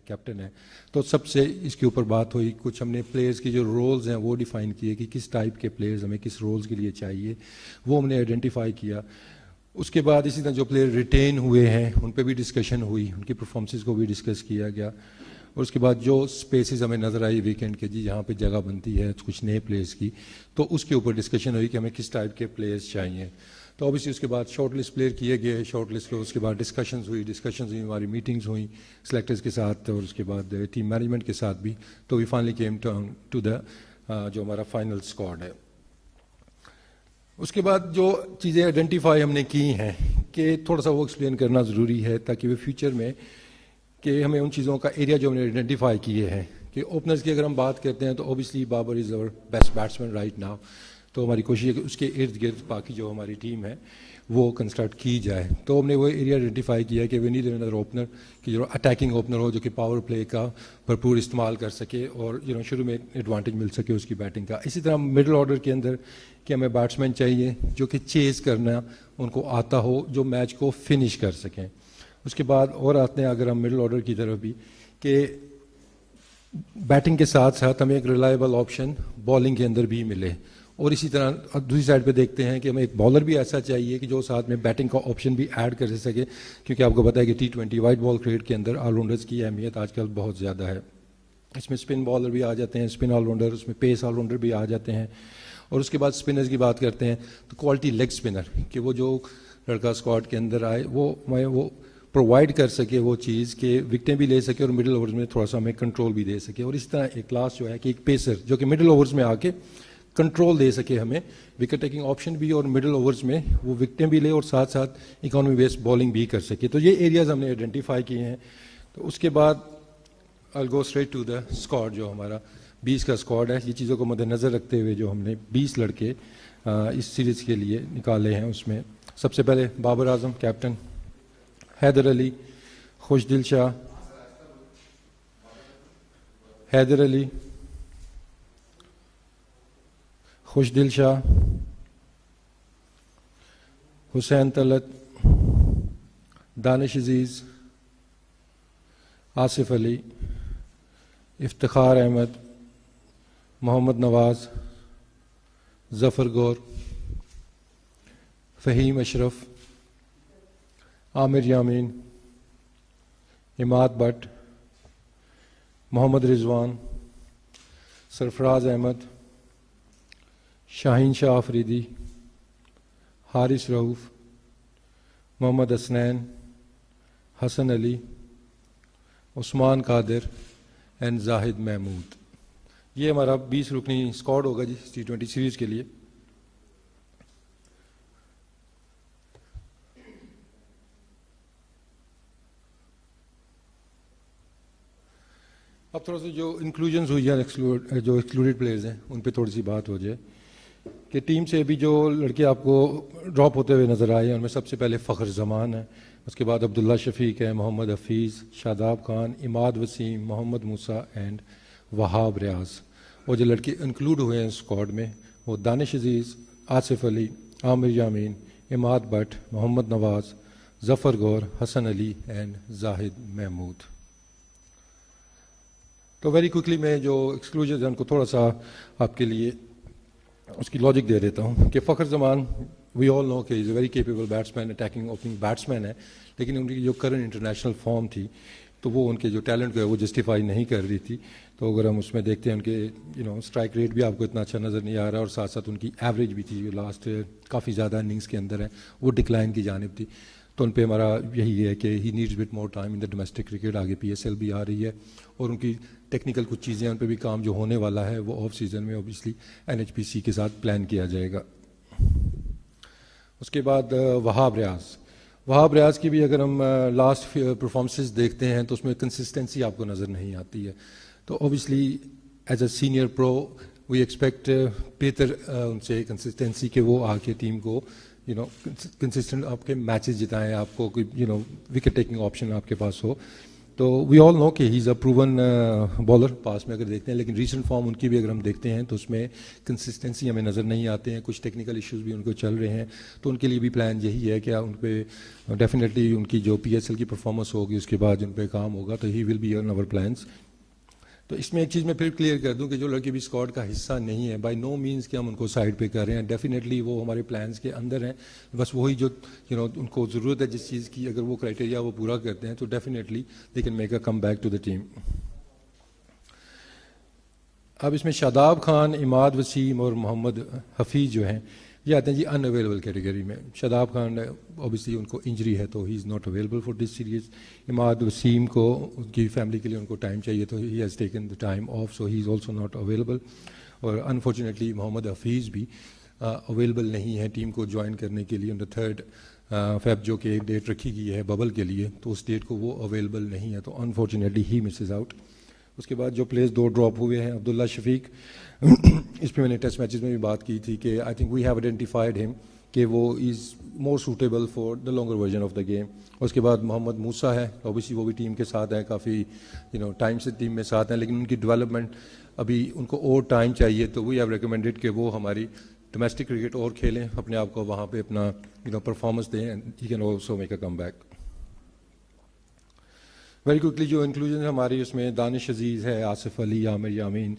Captain ہے. تو سب سے اس کے اوپر بات ہوئی, کچھ ہم نے پلیئرز کی جو رولز ہیں وہ ڈیفائن کیے کہ کس ٹائپ کے پلیئرز ہمیں کس رولز کے لیے چاہیے, وہ ہم نے آئیڈینٹیفائی کیا. اس کے بعد اسی طرح جو پلیئر ریٹین ہوئے ہیں ان پہ بھی ڈسکشن ہوئی, ان کی پرفارمنسز کو بھی ڈسکس کیا گیا. اور اس کے بعد جو سپیسز ہمیں نظر آئی ویکینڈ کے, جی جہاں پہ جگہ بنتی ہے کچھ نئے پلیئرز کی, تو اس کے اوپر ڈسکشن ہوئی کہ ہمیں کس ٹائپ کے پلیئرز چاہیے. تو اوبیسلی اس کے بعد شارٹ لسٹ پلیئر کیے گئے, شارٹ لسٹ کے اس کے بعد ڈسکشنز ہوئی, ہماری میٹنگز ہوئیں سلیکٹرز کے ساتھ اور اس کے بعد ٹیم مینجمنٹ کے ساتھ بھی. تو we finally came to the جو ہمارا فائنل اسکواڈ ہے. اس کے بعد جو چیزیں آئیڈینٹیفائی ہم نے کی ہیں کہ تھوڑا سا وہ ایکسپلین کرنا ضروری ہے تاکہ وہ فیوچر میں کہ ہمیں ان چیزوں کا ایریا جو ہم نے آئیڈینٹیفائی کیے ہیں کہ اوپنرز کی اگر ہم بات کرتے ہیں تو اوبیسلی بابر از over best batsman right now. تو ہماری کوشش ہے کہ اس کے ارد گرد باقی جو ہماری ٹیم ہے وہ کنسٹرکٹ کی جائے. تو ہم نے وہ ایریا آئیڈینٹیفائی کیا کہ وی نیڈ انادر اوپنر کہ جو اٹیکنگ اوپنر ہو جو کہ پاور پلے کا بھرپور استعمال کر سکے اور شروع میں ایڈوانٹیج مل سکے اس کی بیٹنگ کا. اسی طرح مڈل آرڈر کے اندر کہ ہمیں بیٹسمین چاہیے جو کہ چیز کرنا ان کو آتا ہو, جو میچ کو فنش کر سکیں. اس کے بعد اور آتے ہیں اگر ہم مڈل آرڈر کی طرف بھی کہ بیٹنگ کے ساتھ ساتھ ہمیں ایک ریلائبل آپشن بالنگ کے اندر بھی ملے. اور اسی طرح دوسری سائڈ پہ دیکھتے ہیں کہ ہمیں ایک بالر بھی ایسا چاہیے کہ جو ساتھ میں بیٹنگ کا آپشن بھی ایڈ کر سکے, کیونکہ آپ کو پتہ ہے کہ T20 وائٹ بال کرکٹ کے اندر آل راؤنڈرز کی اہمیت آج کل بہت زیادہ ہے. اس میں اسپن بالر بھی آ جاتے ہیں, اسپن آل راؤنڈر, اس میں پیس آل راؤنڈر بھی آ جاتے ہیں. اور اس کے بعد اسپنرز کی بات کرتے ہیں تو کوالٹی لیگ اسپنر کہ وہ جو لڑکا اسکواڈ کے اندر آئے وہ پرووائڈ کر سکے وہ چیز کہ وکٹیں بھی لے سکے اور مڈل اوورز میں تھوڑا سا ہمیں کنٹرول بھی دے سکے. اور اس طرح ایک کلاس جو ہے کہ ایک پیسر جو کہ مڈل اوورز میں آ کے کنٹرول دے سکے ہمیں, وکٹ ٹیکنگ آپشن بھی اور مڈل اوورز میں وہ وکٹیں بھی لے اور ساتھ ساتھ اکانومی بیسڈ بالنگ بھی کر سکے. تو یہ ایریاز ہم نے آئیڈینٹیفائی کیے ہیں. تو اس کے بعد I'll go straight to the squad جو ہمارا 20 کا اسکواڈ ہے. یہ چیزوں کو مد نظر رکھتے ہوئے جو ہم نے 20 لڑکے اس سیریز کے لیے نکالے ہیں, اس میں سب سے پہلے بابر اعظم کیپٹن, حیدر علی, خوش دل شاہ, حیدر علی, خوش دل شاہ, حسین طلعت, دانش عزیز, آصف علی, افتخار احمد, محمد نواز, ظفر گور, فہیم اشرف, عامر یامین, عماد بٹ, محمد رضوان, سرفراز احمد, شاہین شاہ آفریدی, حارث رؤوف, محمد حسنین, حسن علی, عثمان قادر اینڈ زاہد محمود. یہ ہمارا 20 رکنی اسکواڈ ہوگا جی T20 سیریز کے لیے. اب تھوڑا سا جو انکلوژنز ہوئی ہیں جو ایکسکلوڈیڈ پلیئرز ہیں ان پہ تھوڑی سی بات ہو جائے کہ ٹیم سے ابھی جو لڑکے آپ کو ڈراپ ہوتے ہوئے نظر آئے ہیں ان میں سب سے پہلے فخر زمان ہے, اس کے بعد عبداللہ شفیق ہے, محمد حفیظ, شاداب خان, عماد وسیم, محمد موسیٰ اینڈ وہاب ریاض. اور جو لڑکے انکلوڈ ہوئے ہیں اسکواڈ میں وہ دانش عزیز, آصف علی, عامر یامین, عماد بٹ, محمد نواز, ظفر گور, حسن علی اینڈ زاہد محمود. تو ویری کوئکلی میں جو ایکسکلوژن ہے ان کو تھوڑا سا آپ کے لیے اس کی لاجک دے دیتا ہوں کہ فخر زمان وی آل نو کہ is a very capable batsman, attacking opening batsman ہے, لیکن ان کی جو کرنٹ انٹرنیشنل فارم تھی تو وہ ان کے جو ٹیلنٹ کو ہے وہ جسٹیفائی نہیں کر رہی تھی. تو اگر ہم اس میں دیکھتے ہیں ان کے اسٹرائک ریٹ بھی آپ کو اتنا اچھا نظر نہیں آ رہا, اور ساتھ ساتھ ان کی ایوریج بھی تھی جو لاسٹ کافی زیادہ اننگس کے اندر ہے وہ ڈکلائن کی جانب تھی. تو ان پہ ہمارا یہی ہے کہ he needs but more time in the domestic cricket. آگے PSL بھی آ رہی ہے اور ان کی ٹیکنیکل کچھ چیزیں ان پہ بھی کام جو ہونے والا ہے وہ آف سیزن میں اوبیسلی NHPC کے ساتھ پلان کیا جائے گا. اس کے بعد وہاب ریاض کی بھی اگر ہم لاسٹ پرفارمنسز دیکھتے ہیں تو اس میں کنسسٹنسی آپ کو نظر نہیں آتی ہے. تو obviously as a senior pro we expect بہتر ان سے کنسسٹنسی کہ وہ آ کے ٹیم کو کنسسٹنٹ آپ کے میچز جتائیں, آپ کو کوئی وکٹ ٹیکنگ آپشن آپ کے پاس ہو. تو وی آل نو کہ ہی از اے پروون بالر پاس میں اگر دیکھتے ہیں, لیکن ریسنٹ فارم ان کی بھی اگر ہم دیکھتے ہیں تو اس میں کنسسٹنسی ہمیں نظر نہیں آتے ہیں, کچھ ٹیکنیکل ایشوز بھی ان کو چل رہے ہیں. تو ان کے لیے بھی پلان یہی ہے کہ ان پہ ڈیفینیٹلی ان کی جو پی ایس ایل کی پرفارمنس ہوگی اس کے بعد ان پہ کام ہوگا, تو ہی will be on our plans. تو اس میں ایک چیز میں پھر کلیئر کر دوں کہ جو لڑکے بھی اسکواڈ کا حصہ نہیں ہے, بائی نو مینس کہ ہم ان کو سائڈ پہ کر رہے ہیں, ڈیفینیٹلی وہ ہمارے پلانس کے اندر ہیں. بس وہی جو ان کو ضرورت ہے جس چیز کی, اگر وہ کرائٹیریا وہ پورا کرتے ہیں تو definitely they can make a comeback to the team. اب اس میں شاداب خان, عماد وسیم اور محمد حفیظ جو ہیں یہ آتے ہیں جی ان اویلیبل کیٹیگری میں. شاداب خان اوبیسلی ان کو انجری ہے تو he is not available for this series. Imad Wasim کو ان کی فیملی کے لیے ان کو ٹائم چاہیے تو he has taken the time of, so he is also not available. اور انفارچونیٹلی محمد حفیظ بھی اویلیبل نہیں ہے ٹیم کو جوائن کرنے کے لیے آن دا 3 فیب جو کہ ایک ڈیٹ رکھی گئی ہے ببل کے لیے, تو اس ڈیٹ کو وہ اویلیبل نہیں ہے, تو انفارچونیٹلی ہی مسز آؤٹ. اس کے بعد جو پلیئرز 2 ڈراپ ہوئے ہیں, عبداللہ شفیق, اس پہ میں نے ٹیسٹ میچز میں بھی بات کی تھی کہ I think we have identified him کہ وہ is more suitable for the longer version of the game. اس کے بعد محمد موسیٰ ہے, اوبیسلی وہ بھی ٹیم کے ساتھ ہیں, کافی ٹائم سے ٹیم میں ساتھ ہیں, لیکن ان کی ڈیولپمنٹ ابھی ان کو اور ٹائم چاہیے, تو وی ہیو ریکمینڈیڈ کہ وہ ہماری ڈومیسٹک کرکٹ اور کھیلیں, اپنے آپ کو وہاں پہ اپنا پرفارمنس دیں, he can also make a come back. Very quickly جو انکلوژن ہماری اس میں دانش عزیز ہے, آصف علی, عامر یامین,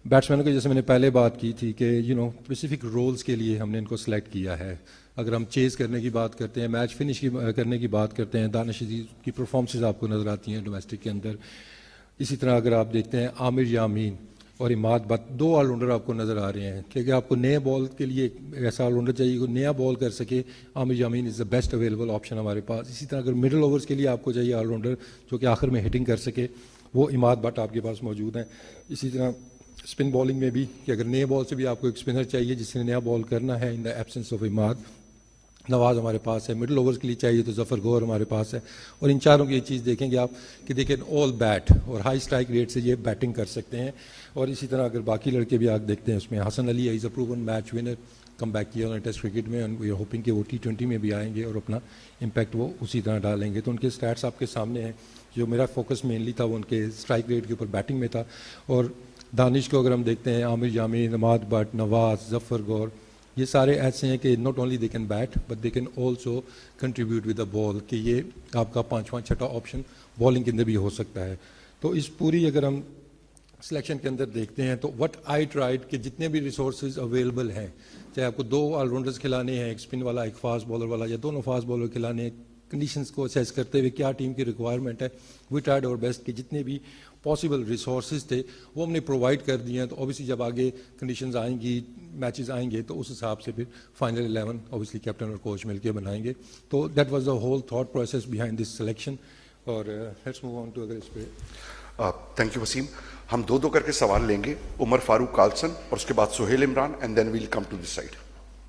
بیٹسمینوں کی جیسے میں نے پہلے بات کی تھی کہ اسپیسیفک رولز کے لیے ہم نے ان کو سلیکٹ کیا ہے. اگر ہم چیز کرنے کی بات کرتے ہیں, میچ فنش کرنے کی بات کرتے ہیں, دانش عزیز کی پرفارمنسز آپ کو نظر آتی ہیں ڈومیسٹک کے اندر. اسی طرح اگر آپ دیکھتے ہیں عامر یامین اور عماد بٹ, 2 آل راؤنڈر آپ کو نظر آ رہے ہیں, کیونکہ آپ کو نئے بال کے لیے ایسا آل راؤنڈر چاہیے جو نیا بال کر سکے. عامر یامین از دا بیسٹ اویلیبل آپشن ہمارے پاس. اسی طرح اگر مڈل اوورس کے لیے آپ کو چاہیے آل راؤنڈر جو کہ آخر میں ہٹنگ کر سکے, وہ عماد بٹ آپ کے پاس موجود ہیں. اسی طرح اسپن بالنگ میں بھی کہ اگر نئے بال سے بھی آپ کو ایک اسپنر چاہیے جس نے نیا بال کرنا ہے, ان دا ایبسنس آف عماد, نواز ہمارے پاس ہے. مڈل اوورز کے لیے چاہیے تو ظفر گور ہمارے پاس ہے. اور ان چاروں کی یہ چیز دیکھیں گے آپ کہ دے کین آل بیٹ, اور ہائی اسٹرائک ریٹ سے یہ بیٹنگ کر سکتے ہیں. اور اسی طرح اگر باقی لڑکے بھی آپ دیکھتے ہیں, اس میں Hasan Ali is a proven match winner, come back کیا انہوں نے ٹیسٹ کرکٹ میں, اینڈ وی آر ہوپنگ کہ وہ T20 میں بھی آئیں گے اور اپنا امپیکٹ وہ اسی طرح ڈالیں گے. تو ان کے اسٹیٹس آپ کے سامنے ہیں. جو میرا فوکس مینلی تھا وہ ان کے اسٹرائک ریٹ کے اوپر بیٹنگ میں تھا. اور دانش کو اگر ہم دیکھتے ہیں, عامر یامین, عماد بٹ, نواز, ظفر گور, یہ سارے ایسے ہیں کہ not only they can bat but they can also contribute with the ball, کہ یہ آپ کا 5واں 6واں آپشن بالنگ کے اندر بھی ہو سکتا ہے. تو اس پوری اگر ہم سلیکشن کے اندر دیکھتے ہیں تو وٹ آئی ٹرائڈ کہ جتنے بھی ریسورسز اویلیبل ہیں, چاہے آپ کو 2 آل راؤنڈرز کھلانے ہیں, ایک اسپن والا, ایک فاسٹ بالر والا, یا دونوں فاسٹ بالر کھلانے ہیں, کنڈیشنز کو اسیس کرتے ہوئے کیا ٹیم کی ریکوائرمنٹ ہے, وی ٹرائڈ اور بیسٹ کہ جتنے بھی پاسبل ریسورسز تھے وہ ہم نے پرووائڈ کر دیے ہیں. تو اوبیسلی جب آگے کنڈیشنز آئیں گی, میچز آئیں گے, تو اس حساب سے پھر فائنل 11 اوبیسلی کیپٹن اور کوچ مل کے بنائیں گے. تو that was the whole thought process behind this selection. اور لیٹس موو آن ٹو اگر اس پہ. Thank you Wasim. ہم 2 کر کے سوال لیں گے, عمر فاروق کالسن اور اس کے بعد Sohail Imran, and then we'll come to this side.